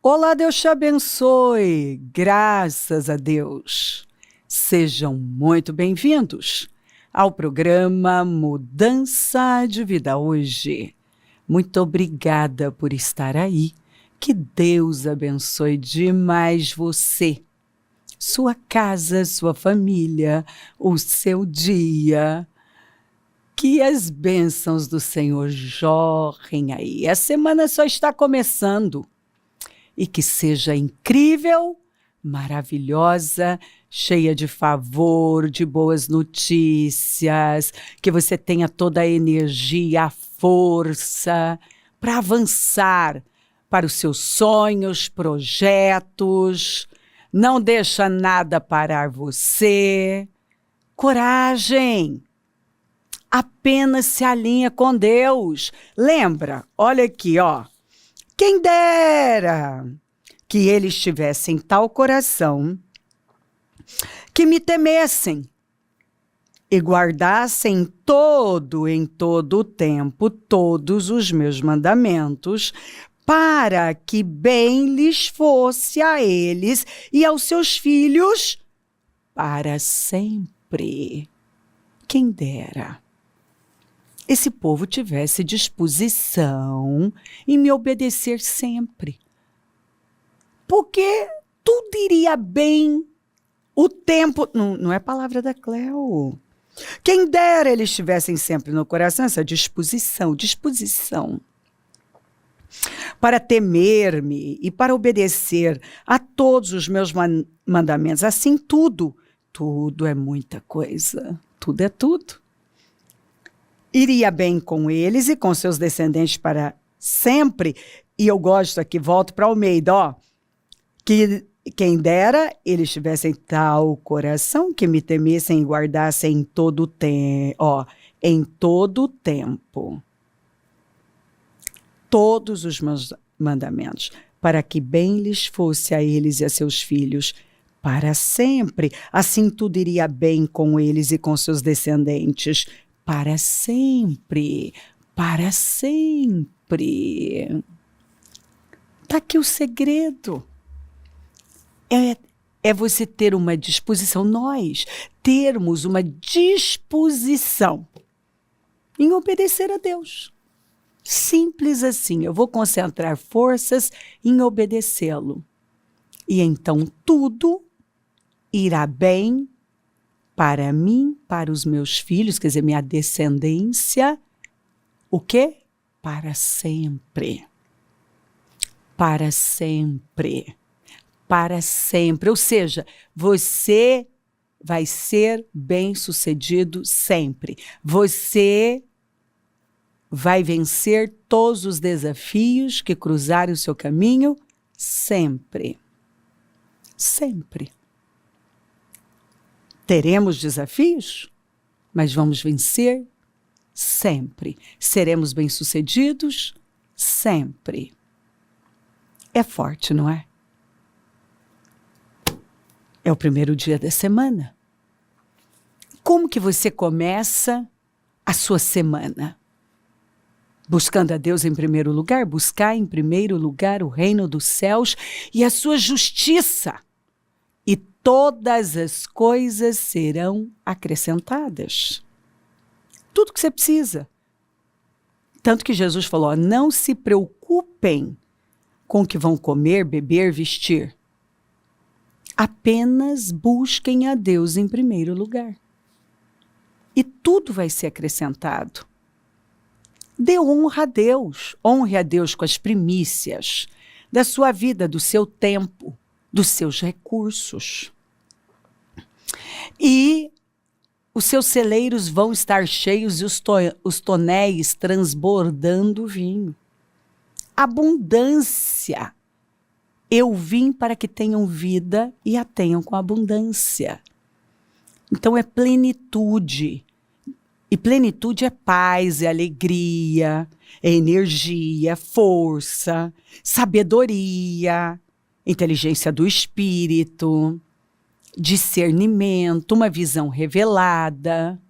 Olá, Deus te abençoe, graças a Deus. Sejam muito bem-vindos ao programa Mudança de Vida hoje. Muito obrigada por estar aí. Que Deus abençoe demais você, sua casa, sua família, o seu dia. Que as bênçãos do Senhor jorrem aí. A semana só está começando. E que seja incrível, maravilhosa, cheia de favor, de boas notícias, que você tenha toda a energia, a força para avançar para os seus sonhos, projetos. Não deixa nada parar você. Coragem! Apenas se alinha com Deus. Lembra? Olha aqui, ó. Quem dera que eles tivessem tal coração que me temessem e guardassem em todo o tempo todos os meus mandamentos, para que bem lhes fosse a eles e aos seus filhos para sempre. Quem dera esse povo tivesse disposição em me obedecer sempre. Porque tudo iria bem. O tempo... Não é palavra da Cleo. Quem dera eles tivessem sempre no coração essa disposição para temer-me e para obedecer a todos os meus mandamentos. Assim, tudo é muita coisa. Tudo é tudo. Iria bem com eles e com seus descendentes para sempre. E eu gosto aqui, volto para Almeida, ó. Que quem dera eles tivessem tal coração que me temessem e guardassem em todo o tempo, ó, em todo o tempo. Todos os meus mandamentos, para que bem lhes fosse a eles e a seus filhos para sempre. Assim tudo iria bem com eles e com seus descendentes para sempre, para sempre. Está aqui o segredo. É você ter uma disposição, nós termos uma disposição em obedecer a Deus. Simples assim, eu vou concentrar forças em obedecê-lo. E então tudo irá bem para mim, para os meus filhos, quer dizer, minha descendência, o quê? Para sempre. Para sempre. Para sempre. Ou seja, você vai ser bem-sucedido sempre. Você vai vencer todos os desafios que cruzarem o seu caminho sempre. Sempre. Teremos desafios, mas vamos vencer sempre. Seremos bem-sucedidos sempre. É forte, não é? É o primeiro dia da semana. Como que você começa a sua semana? Buscando a Deus em primeiro lugar, buscar em primeiro lugar o reino dos céus e a sua justiça. E todas as coisas serão acrescentadas. Tudo que você precisa. Tanto que Jesus falou, ó, não se preocupem com o que vão comer, beber, vestir. Apenas busquem a Deus em primeiro lugar. E tudo vai ser acrescentado. Dê honra a Deus. Honre a Deus com as primícias da sua vida, do seu tempo, dos seus recursos. E os seus celeiros vão estar cheios e os tonéis transbordando vinho. Abundância. Eu vim para que tenham vida e a tenham com abundância. Então é plenitude. E plenitude é paz, é alegria, é energia, é força, sabedoria, inteligência do espírito, discernimento, uma visão revelada.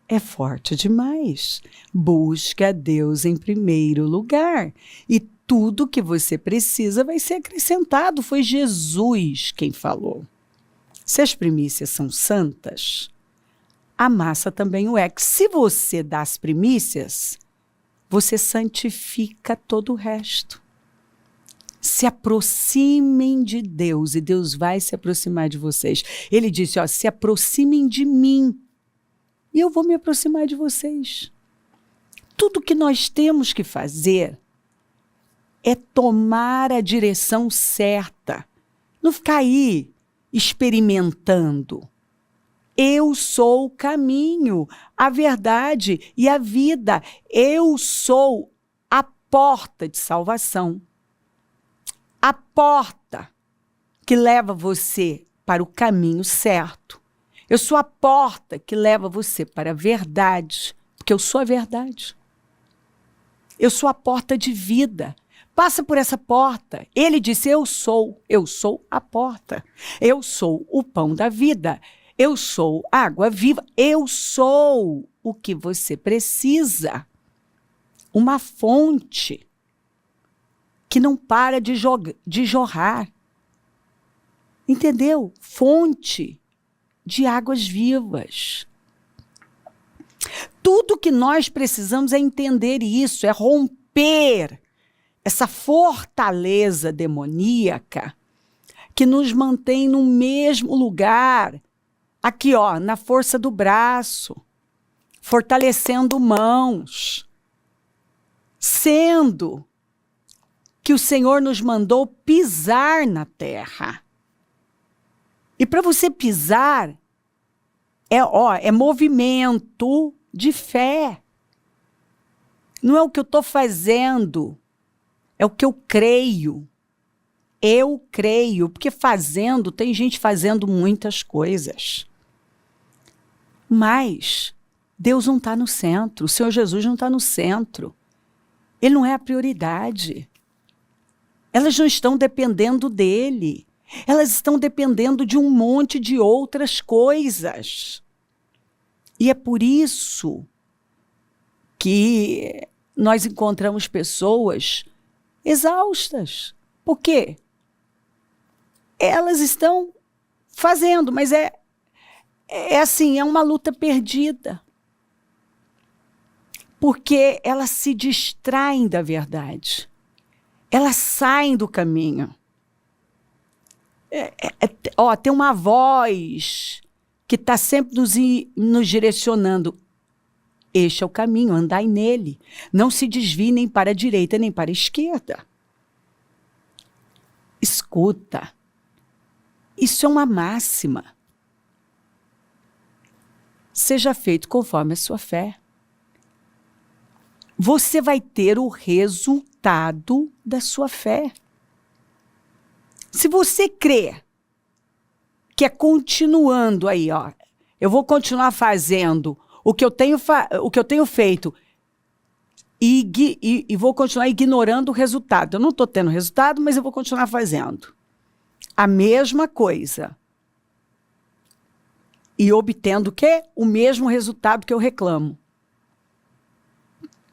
É forte demais. Busque a Deus em primeiro lugar. E tudo que você precisa vai ser acrescentado. Foi Jesus quem falou. Se as primícias são santas, a massa também o é. Se você dá as primícias, você santifica todo o resto. Se aproximem de Deus e Deus vai se aproximar de vocês. Ele disse, ó, se aproximem de mim e eu vou me aproximar de vocês. Tudo que nós temos que fazer é tomar a direção certa. Não ficar aí experimentando. Eu sou o caminho, a verdade e a vida. Eu sou a porta de salvação. A porta que leva você para o caminho certo. Eu sou a porta que leva você para a verdade, porque eu sou a verdade. Eu sou a porta de vida. Passa por essa porta. Ele disse, eu sou a porta. Eu sou o pão da vida. Eu sou água viva. Eu sou o que você precisa. Uma fonte que não para de jorrar. Entendeu? Fonte de águas vivas. Tudo que nós precisamos é entender isso, é romper essa fortaleza demoníaca que nos mantém no mesmo lugar, aqui ó, na força do braço, fortalecendo mãos, sendo que o Senhor nos mandou pisar na terra. E para você pisar, é movimento de fé. Não é o que eu estou fazendo, é o que eu creio. Eu creio, porque fazendo, tem gente fazendo muitas coisas. Mas Deus não está no centro, o Senhor Jesus não está no centro. Ele não é a prioridade. Elas não estão dependendo dele. Elas estão dependendo de um monte de outras coisas. E é por isso que nós encontramos pessoas exaustas. Por quê? Elas estão fazendo, mas é assim, é uma luta perdida. Porque elas se distraem da verdade. Elas saem do caminho. Tem uma voz que está sempre nos direcionando. Este é o caminho, andai nele. Não se desvie nem para a direita nem para a esquerda. Escuta. Isso é uma máxima. Seja feito conforme a sua fé. Você vai ter o resultado da sua fé. Se você crê que é continuando aí, ó, eu vou continuar fazendo o que eu tenho feito e vou continuar ignorando o resultado. Eu não estou tendo resultado, mas eu vou continuar fazendo a mesma coisa. E obtendo o quê? O mesmo resultado que eu reclamo.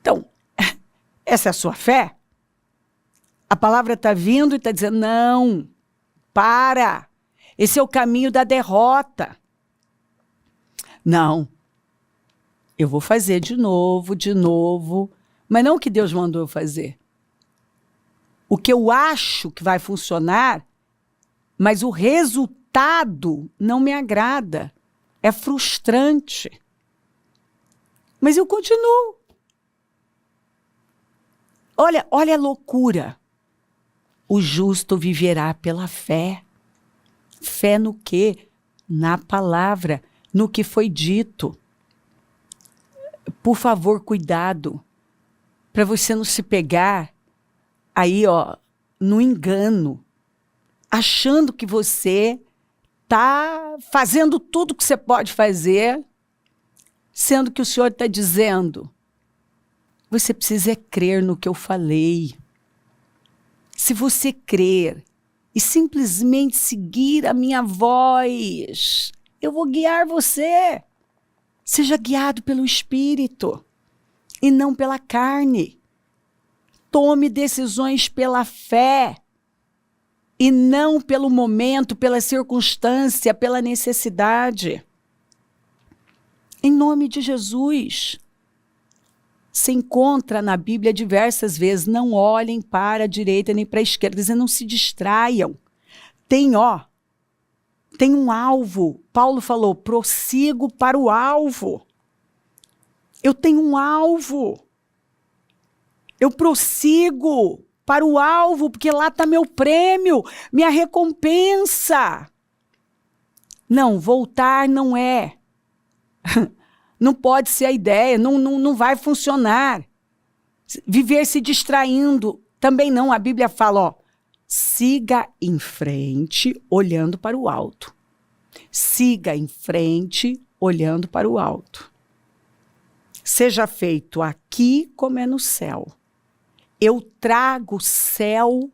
Então, essa é a sua fé? A palavra está vindo e está dizendo, não, para. Esse é o caminho da derrota. Não. Eu vou fazer de novo, mas não o que Deus mandou eu fazer. O que eu acho que vai funcionar, mas o resultado não me agrada. É frustrante. Mas eu continuo. Olha a loucura. O justo viverá pela fé. Fé no quê? Na palavra, no que foi dito. Por favor, cuidado, para você não se pegar aí, ó, no engano, achando que você está fazendo tudo que você pode fazer, sendo que o Senhor está dizendo, você precisa crer no que eu falei. Se você crer e simplesmente seguir a minha voz, eu vou guiar você. Seja guiado pelo Espírito e não pela carne. Tome decisões pela fé e não pelo momento, pela circunstância, pela necessidade. Em nome de Jesus. Se encontra na Bíblia diversas vezes, não olhem para a direita nem para a esquerda, dizendo, não se distraiam. Tem um alvo. Paulo falou, prossigo para o alvo. Eu tenho um alvo. Eu prossigo para o alvo, porque lá está meu prêmio, minha recompensa. Não, voltar não é. Não pode ser a ideia, não vai funcionar. Viver se distraindo, também não. A Bíblia fala, siga em frente, olhando para o alto. Siga em frente, olhando para o alto. Seja feito aqui como é no céu. Eu trago o céu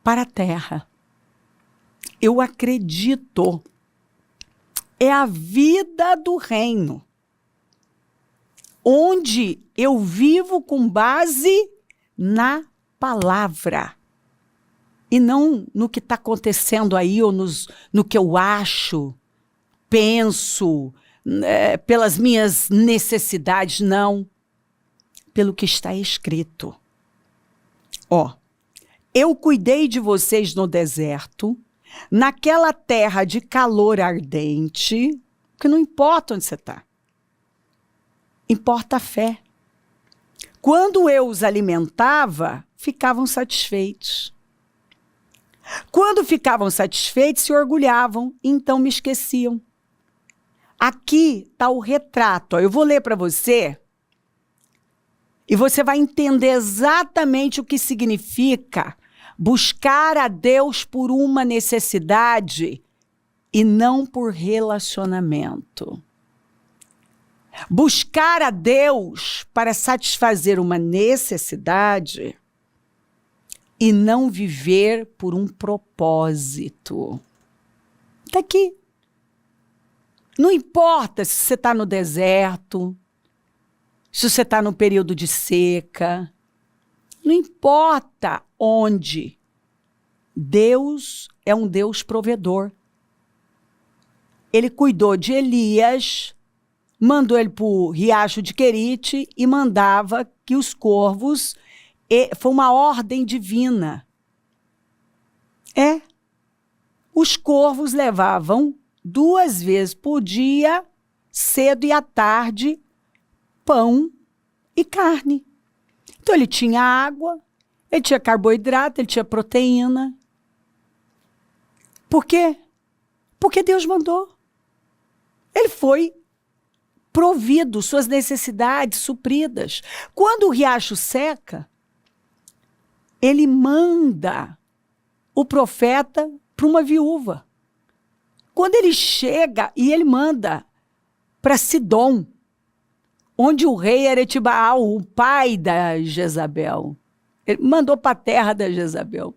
para a terra. Eu acredito. É a vida do reino, onde eu vivo com base na palavra, e não no que está acontecendo aí, ou no que eu acho, penso, pelas minhas necessidades, não, pelo que está escrito. Eu cuidei de vocês no deserto, naquela terra de calor ardente, que não importa onde você está. Importa a fé. Quando eu os alimentava, ficavam satisfeitos. Quando ficavam satisfeitos, se orgulhavam, então me esqueciam. Aqui está o retrato. Eu vou ler para você e você vai entender exatamente o que significa buscar a Deus por uma necessidade e não por relacionamento. Buscar a Deus para satisfazer uma necessidade e não viver por um propósito. Está aqui. Não importa se você está no deserto, se você está no período de seca, não importa onde. Deus é um Deus provedor. Ele cuidou de Elias, mandou ele para o riacho de Querite e mandava que os corvos, foi uma ordem divina. Os corvos levavam 2 vezes por dia, cedo e à tarde, pão e carne. Então ele tinha água, ele tinha carboidrato, ele tinha proteína. Por quê? Porque Deus mandou. Ele foi provido, suas necessidades supridas. Quando o riacho seca, ele manda o profeta para uma viúva. Quando ele chega, e ele manda para Sidom, onde o rei era Etibaal, o pai da Jezabel. Ele mandou para a terra da Jezabel.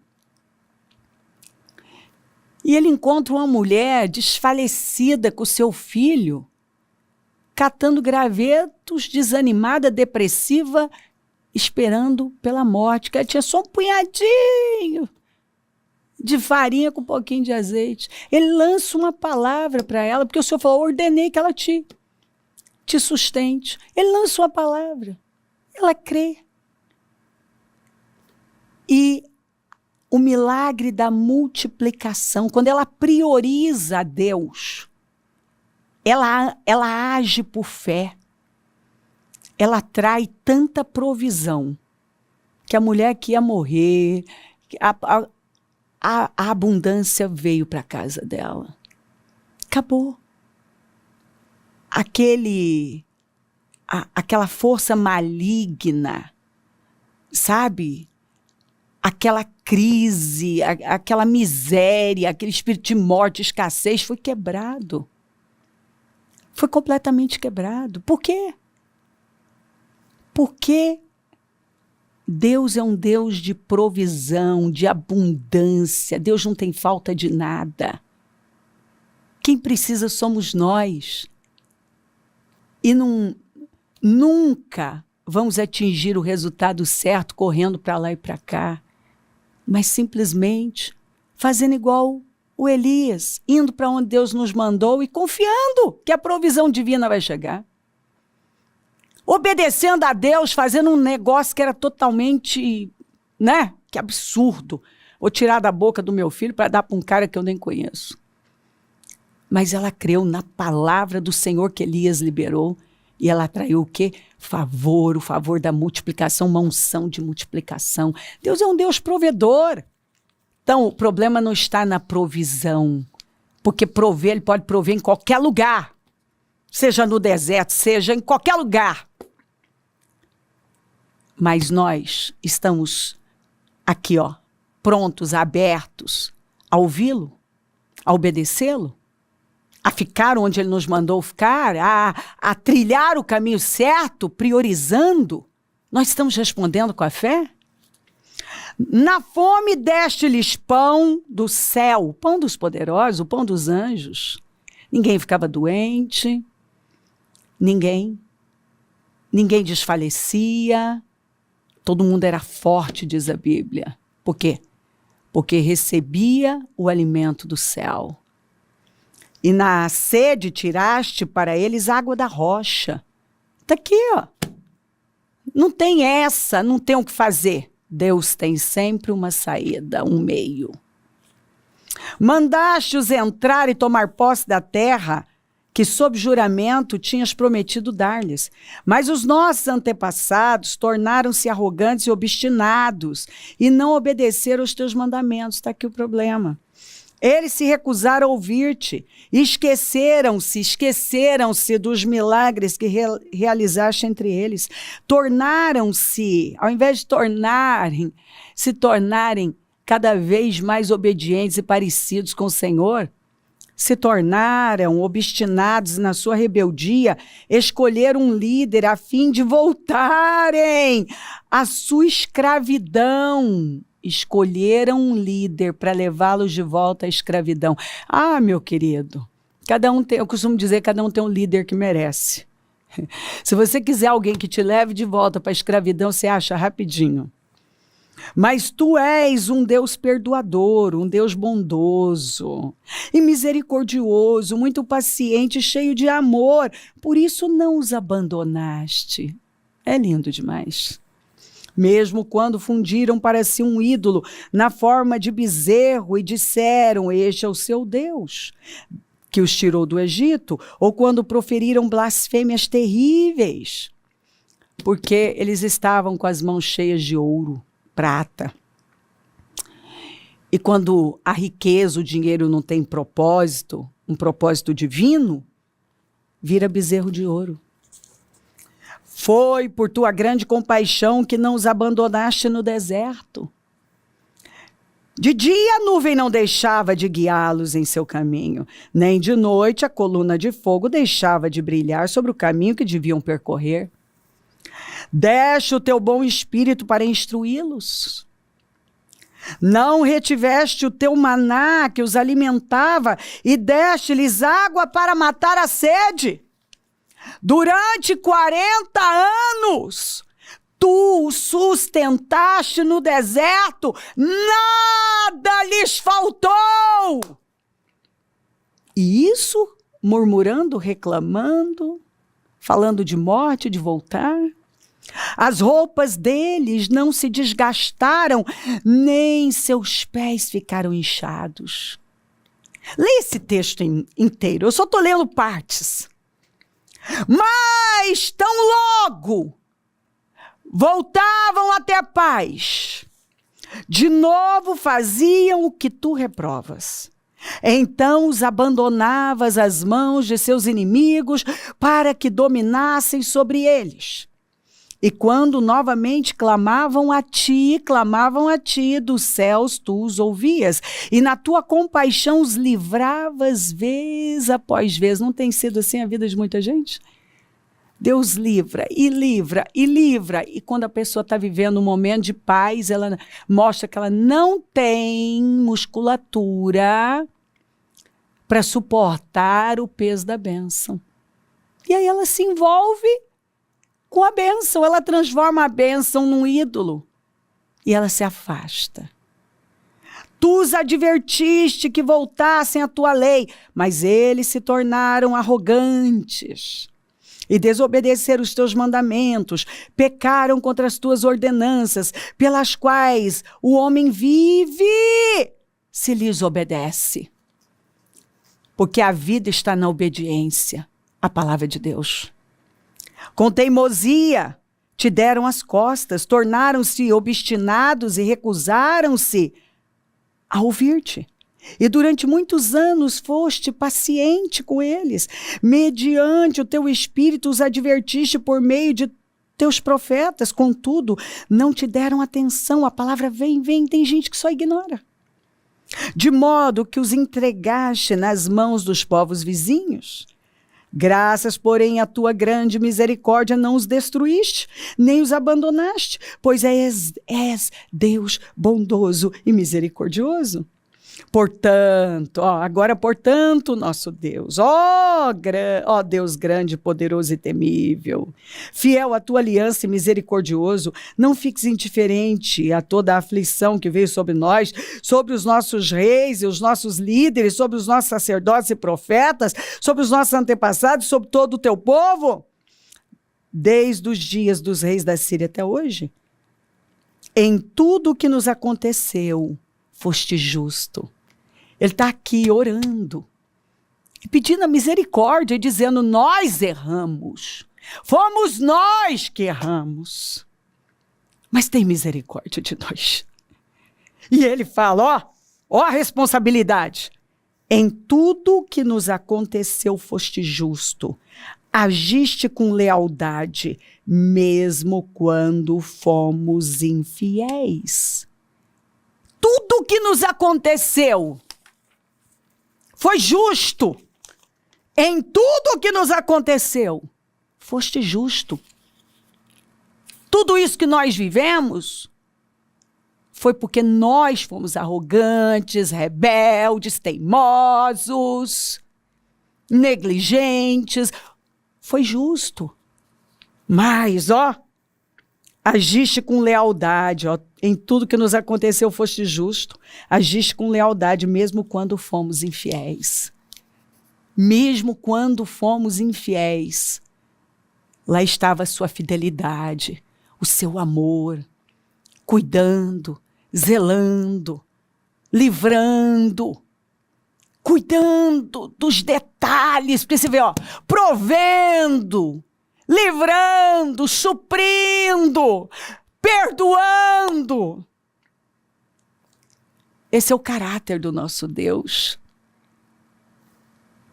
E ele encontra uma mulher desfalecida com seu filho, catando gravetos, desanimada, depressiva, esperando pela morte, que ela tinha só um punhadinho de farinha com um pouquinho de azeite. Ele lança uma palavra para ela, porque o Senhor falou, ordenei que ela te sustente. Ele lança uma palavra, ela crê. E o milagre da multiplicação, quando ela prioriza a Deus, ela age por fé, ela atrai tanta provisão, que a mulher que ia morrer, a abundância veio para a casa dela. Acabou. Aquela força maligna, sabe? Aquela crise, aquela miséria, aquele espírito de morte, escassez, foi quebrado. Foi completamente quebrado. Por quê? Porque Deus é um Deus de provisão, de abundância. Deus não tem falta de nada. Quem precisa somos nós. E nunca vamos atingir o resultado certo correndo para lá e para cá, mas simplesmente fazendo igual o Elias, indo para onde Deus nos mandou e confiando que a provisão divina vai chegar. Obedecendo a Deus, fazendo um negócio que era totalmente, né? Que absurdo. Vou tirar da boca do meu filho para dar para um cara que eu nem conheço. Mas ela creu na palavra do Senhor que Elias liberou e ela atraiu o quê? Favor, o favor da multiplicação, uma unção de multiplicação. Deus é um Deus provedor. Então, o problema não está na provisão, porque prover, ele pode prover em qualquer lugar, seja no deserto, seja em qualquer lugar. Mas nós estamos aqui, ó, prontos, abertos a ouvi-lo, a obedecê-lo, a ficar onde ele nos mandou ficar, a trilhar o caminho certo, priorizando. Nós estamos respondendo com a fé? Na fome deste-lhes pão do céu, o pão dos poderosos, o pão dos anjos. Ninguém ficava doente, ninguém desfalecia, todo mundo era forte, diz a Bíblia. Por quê? Porque recebia o alimento do céu. E na sede tiraste para eles água da rocha. Está aqui, ó. Não tem essa, não tem o que fazer. Deus tem sempre uma saída, um meio. Mandaste-os entrar e tomar posse da terra que sob juramento tinhas prometido dar-lhes. Mas os nossos antepassados tornaram-se arrogantes e obstinados e não obedeceram aos teus mandamentos. Está aqui o problema. Eles se recusaram a ouvir-te, esqueceram-se dos milagres que realizaste entre eles. Tornaram-se, ao invés de se tornarem cada vez mais obedientes e parecidos com o Senhor, se tornaram obstinados na sua rebeldia, escolheram um líder a fim de voltarem à sua escravidão. Escolheram um líder para levá-los de volta à escravidão. Ah, meu querido, eu costumo dizer, cada um tem um líder que merece. Se você quiser alguém que te leve de volta para a escravidão, você acha rapidinho. Mas tu és um Deus perdoador, um Deus bondoso e misericordioso, muito paciente, cheio de amor. Por isso não os abandonaste. É lindo demais. Mesmo quando fundiram para si um ídolo na forma de bezerro e disseram, este é o seu Deus, que os tirou do Egito, ou quando proferiram blasfêmias terríveis, porque eles estavam com as mãos cheias de ouro, prata. E quando a riqueza, o dinheiro não tem propósito, um propósito divino, vira bezerro de ouro. Foi por tua grande compaixão que não os abandonaste no deserto. De dia a nuvem não deixava de guiá-los em seu caminho, nem de noite a coluna de fogo deixava de brilhar sobre o caminho que deviam percorrer. Deste o teu bom espírito para instruí-los. Não retiveste o teu maná que os alimentava e deste-lhes água para matar a sede. Durante 40 anos, tu os sustentaste no deserto, nada lhes faltou. E isso, murmurando, reclamando, falando de morte, de voltar. As roupas deles não se desgastaram, nem seus pés ficaram inchados. Leia esse texto inteiro, eu só estou lendo partes. Mas tão logo voltavam a ter paz, de novo faziam o que tu reprovas. Então os abandonavas às mãos de seus inimigos para que dominassem sobre eles. E quando novamente clamavam a ti dos céus, tu os ouvias. E na tua compaixão os livravas vez após vez. Não tem sido assim a vida de muita gente? Deus livra e livra e livra. E quando a pessoa está vivendo um momento de paz, ela mostra que ela não tem musculatura para suportar o peso da bênção. E aí ela se envolve com a bênção. Ela transforma a bênção num ídolo. E ela se afasta. Tu os advertiste que voltassem à tua lei, mas eles se tornaram arrogantes e desobedeceram os teus mandamentos, pecaram contra as tuas ordenanças, pelas quais o homem vive se lhes obedece. Porque a vida está na obediência à palavra de Deus. Com teimosia te deram as costas, tornaram-se obstinados e recusaram-se a ouvir-te. E durante muitos anos foste paciente com eles. Mediante o teu espírito os advertiste por meio de teus profetas. Contudo, não te deram atenção. A palavra vem. Tem gente que só ignora. De modo que os entregaste nas mãos dos povos vizinhos. Graças, porém, à tua grande misericórdia não os destruíste, nem os abandonaste, pois és Deus bondoso e misericordioso. Portanto, portanto, nosso Deus, ó Deus grande, poderoso e temível, fiel à tua aliança e misericordioso, não fiques indiferente a toda a aflição que veio sobre nós, sobre os nossos reis e os nossos líderes, sobre os nossos sacerdotes e profetas, sobre os nossos antepassados, sobre todo o teu povo, desde os dias dos reis da Síria até hoje. Em tudo o que nos aconteceu, foste justo. Ele está aqui orando, pedindo a misericórdia e dizendo, nós erramos. Fomos nós que erramos. Mas tem misericórdia de nós. E ele fala, ó a responsabilidade. Em tudo que nos aconteceu foste justo. Agiste com lealdade, mesmo quando fomos infiéis. Tudo que nos aconteceu foi justo. Em tudo que nos aconteceu, foste justo. Tudo isso que nós vivemos foi porque nós fomos arrogantes, rebeldes, teimosos, negligentes. Foi justo. Mas, agiste com lealdade, em tudo que nos aconteceu foste justo. Agiste com lealdade mesmo quando fomos infiéis. Mesmo quando fomos infiéis, lá estava a sua fidelidade, o seu amor, cuidando, zelando, livrando, cuidando dos detalhes, porque você vê, provendo, livrando, suprindo, perdoando. Esse é o caráter do nosso Deus.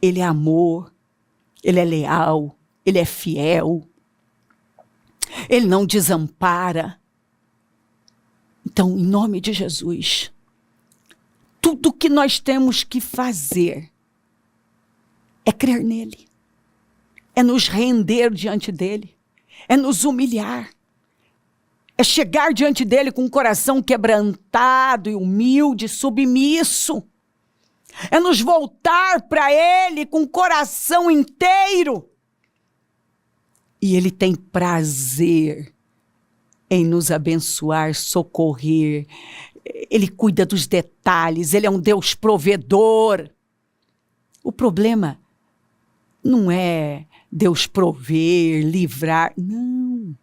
Ele é amor, ele é leal, ele é fiel. Ele não desampara. Então, em nome de Jesus, tudo que nós temos que fazer é crer nele. É nos render diante dele. É nos humilhar. É chegar diante dele com o coração quebrantado e humilde, submisso. É nos voltar para ele com o coração inteiro. E ele tem prazer em nos abençoar, socorrer. Ele cuida dos detalhes, ele é um Deus provedor. O problema não é Deus prover, livrar. Não.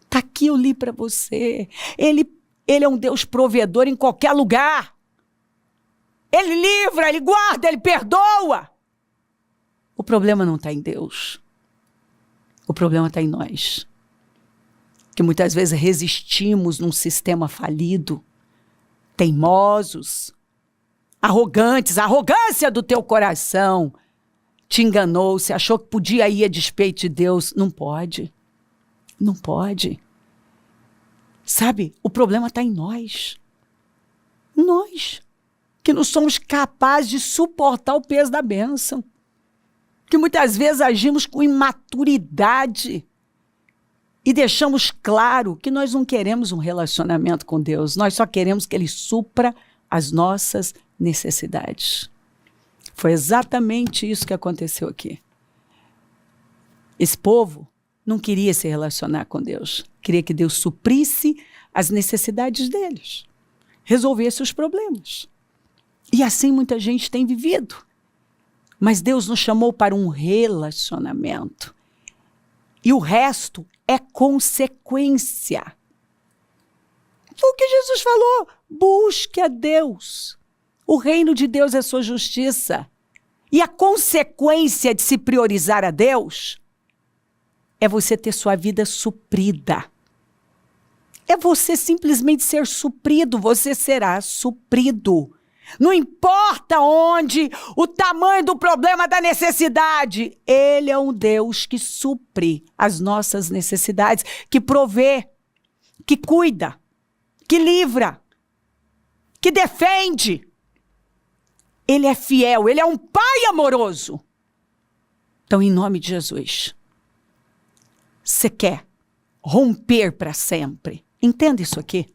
Está aqui, eu li para você. Ele é um Deus provedor em qualquer lugar. Ele livra, ele guarda, ele perdoa. O problema não está em Deus. O problema está em nós. Que muitas vezes resistimos num sistema falido, teimosos, arrogantes. A arrogância do teu coração te enganou, você achou que podia ir a despeito de Deus. Não pode. Não pode. Sabe, o problema está em nós. Nós, que não somos capazes de suportar o peso da bênção. Que muitas vezes agimos com imaturidade e deixamos claro que nós não queremos um relacionamento com Deus. Nós só queremos que Ele supra as nossas necessidades. Foi exatamente isso que aconteceu aqui. Esse povo não queria se relacionar com Deus. Queria que Deus suprisse as necessidades deles, resolvesse os problemas. E assim muita gente tem vivido. Mas Deus nos chamou para um relacionamento. E o resto é consequência. Foi o que Jesus falou. Busque a Deus. O reino de Deus é sua justiça. E a consequência de se priorizar a Deus é você ter sua vida suprida. É você simplesmente ser suprido. Você será suprido. Não importa onde, o tamanho do problema, da necessidade. Ele é um Deus que supre as nossas necessidades, que provê, que cuida, que livra, que defende. Ele é fiel, ele é um pai amoroso. Então, em nome de Jesus, você quer romper para sempre? Entenda isso aqui.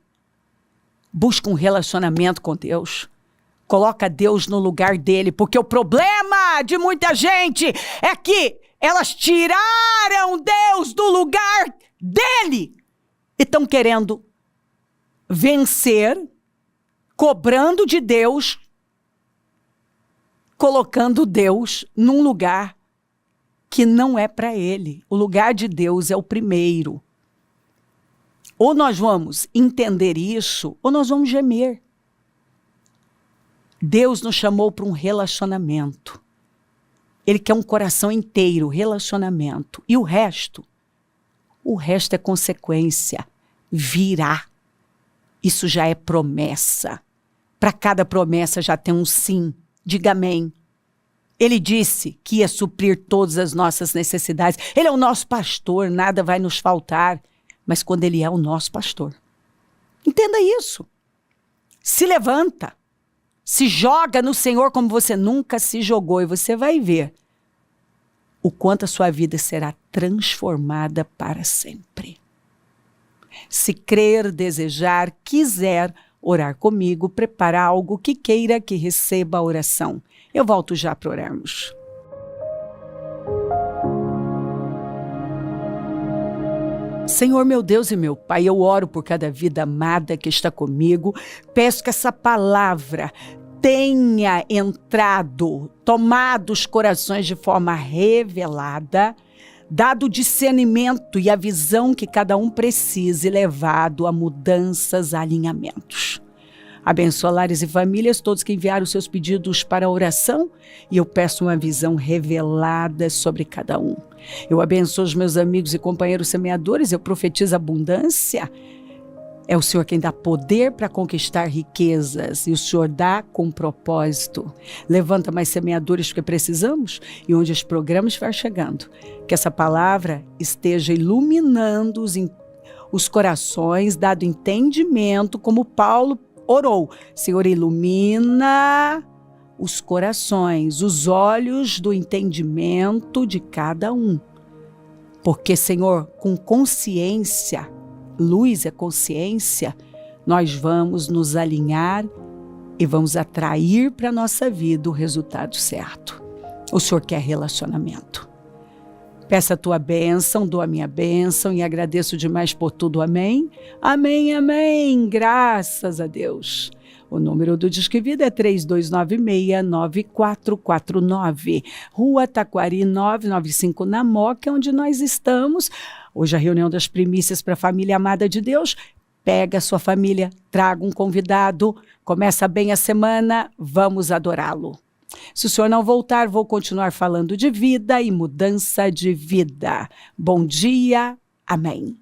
Busca um relacionamento com Deus. Coloca Deus no lugar dele, porque o problema de muita gente é que elas tiraram Deus do lugar dele e estão querendo vencer, cobrando de Deus, colocando Deus num lugar que não é para ele. O lugar de Deus é o primeiro. Ou nós vamos entender isso, ou nós vamos gemer. Deus nos chamou para um relacionamento. Ele quer um coração inteiro, relacionamento. E o resto é consequência. Virá. Isso já é promessa. Para cada promessa já tem um sim. Diga amém. Ele disse que ia suprir todas as nossas necessidades. Ele é o nosso pastor, nada vai nos faltar. Mas quando ele é o nosso pastor. Entenda isso. Se levanta. Se joga no Senhor como você nunca se jogou. E você vai ver o quanto a sua vida será transformada para sempre. Se crer, desejar, quiser orar comigo, preparar algo que queira que receba a oração. Eu volto já para orarmos. Senhor, meu Deus e meu Pai, eu oro por cada vida amada que está comigo. Peço que essa palavra tenha entrado, tomado os corações de forma revelada, dado o discernimento e a visão que cada um precisa e levado a mudanças, a alinhamentos. Abençoa lares e famílias, todos que enviaram seus pedidos para a oração, e eu peço uma visão revelada sobre cada um. Eu abençoo os meus amigos e companheiros semeadores, eu profetizo abundância. É o Senhor quem dá poder para conquistar riquezas, e o Senhor dá com propósito. Levanta mais semeadores porque precisamos, e onde os programas estiver chegando, que essa palavra esteja iluminando os corações, dado entendimento, como Paulo orou. Senhor, ilumina os corações, os olhos do entendimento de cada um. Porque, Senhor, com consciência, luz é consciência, nós vamos nos alinhar e vamos atrair para a nossa vida o resultado certo. O Senhor quer relacionamento. Peço a tua bênção, dou a minha bênção e agradeço demais por tudo. Amém? Amém, amém. Graças a Deus. O número do Disque Vida é 3296-9449. Rua Taquari 995, na Moca, onde nós estamos. Hoje a reunião das primícias para a família amada de Deus. Pega a sua família, traga um convidado. Começa bem a semana, vamos adorá-lo. Se o Senhor não voltar, vou continuar falando de vida e mudança de vida. Bom dia, amém.